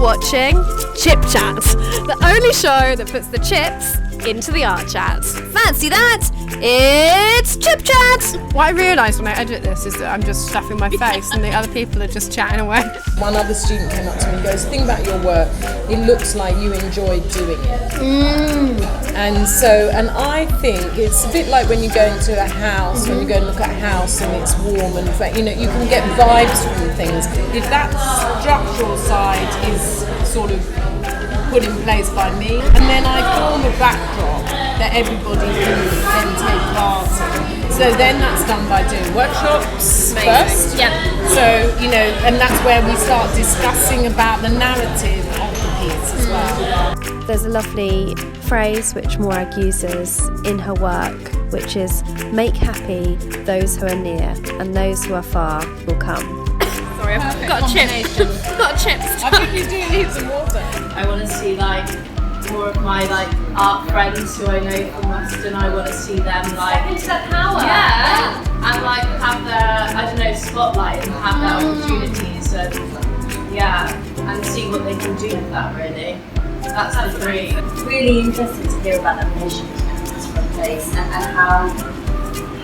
watching Chip Chat, the only show that puts the chips into the art chats. Fancy that? It's Chip Chat! What I realise when I edit this is that I'm just stuffing my face and the other people are just chatting away. One other student came up to me and goes, think about your work, it looks like you enjoy doing it. And I think it's a bit like when you go into a house, when you go and look at a house and it's warm and you can get vibes from things. If that structural side is sort of put in place by me, and then I form a backdrop that everybody can then take part in. So then that's done by doing workshops first. Yeah. So, and that's where we start discussing about the narrative of the piece as well. There's a lovely phrase which Morag uses in her work, which is, make happy those who are near and those who are far will come. Sorry, I've got a chip. Got a chip. I think you do need some water. I want to see more of my art friends who I know from Weston. I want to see them into their power. Yeah. And have their spotlight and have their opportunities and see what they can do with that really. That's the dream. Really interesting to hear about that mission from place and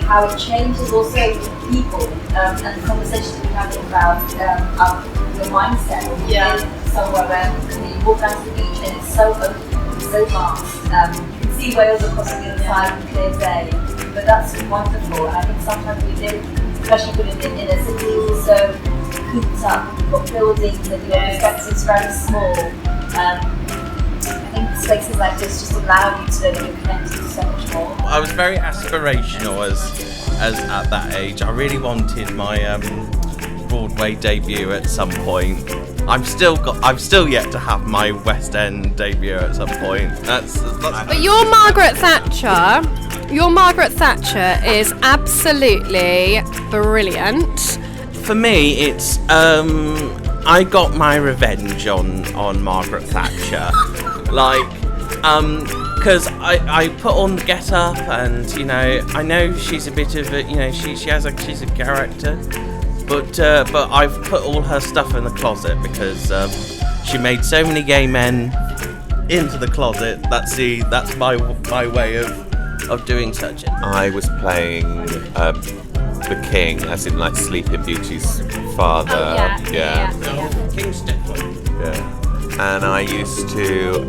how it changes also people and the conversations we're having about your mindset when you're somewhere where you walk down to the beach and it's so open, so vast. You can see Wales across the other side on a clear day, but that's wonderful. And I think sometimes we live, especially in a city that's so cooped up, you've got buildings and your perspective is very small. I think spaces like this just allow you to know that you're connected to so much more. I was very aspirational as at that age. I really wanted my Broadway debut at some point. I've still yet to have my West End debut at some point. But your Margaret Thatcher is absolutely brilliant. For me, it's I got my revenge on Margaret Thatcher. Because I put on the get up and I know she's a bit of a she's a character, but I've put all her stuff in the closet because she made so many gay men into the closet. That's my way of doing such. I was playing the king, as in Sleeping Beauty's father. King Stephen. Yeah. And I used to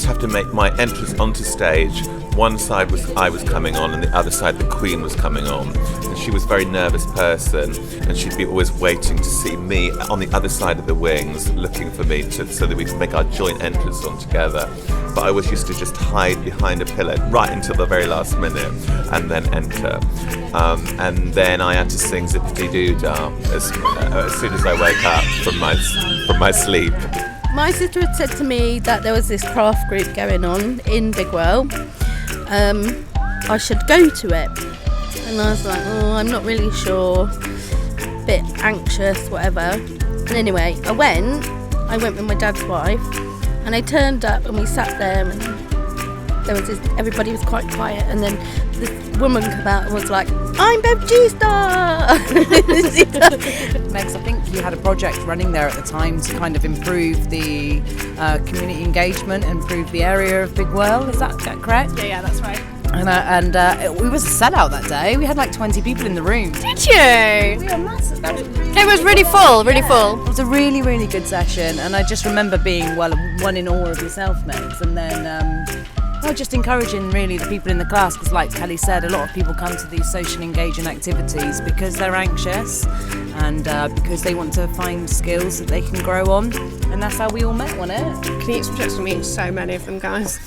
have to make my entrance onto stage. One side I was coming on, and the other side the Queen was coming on. And she was a very nervous person, and she'd be always waiting to see me on the other side of the wings, looking for me so that we could make our joint entrance on together. But I always used to just hide behind a pillar right until the very last minute, and then enter. And then I had to sing Zippity Doo Dah as soon as I wake up from my sleep. My sister had said to me that there was this craft group going on in Bigwell. I should go to it. And I was like, I'm not really sure. Bit anxious, whatever. And anyway, I went with my dad's wife, and I turned up and we sat there and there was everybody was quite quiet, and then this woman came out and was like, I'm Bev G-Star! Megs, I think you had a project running there at the time to kind of improve the community engagement, improve the area of Bigwell. Is that correct? Yeah, that's right. And it was a sellout that day. We had 20 people in the room. Did you? We were massive. It was really full, really full. It was a really, really good session, and I just remember being one in awe of yourself, Megs, and then just encouraging really the people in the class, because like Kelly said, a lot of people come to these social engaging activities because they're anxious and because they want to find skills that they can grow on, and that's how we all met, wasn't it? Can you expect me to meet so many of them, guys?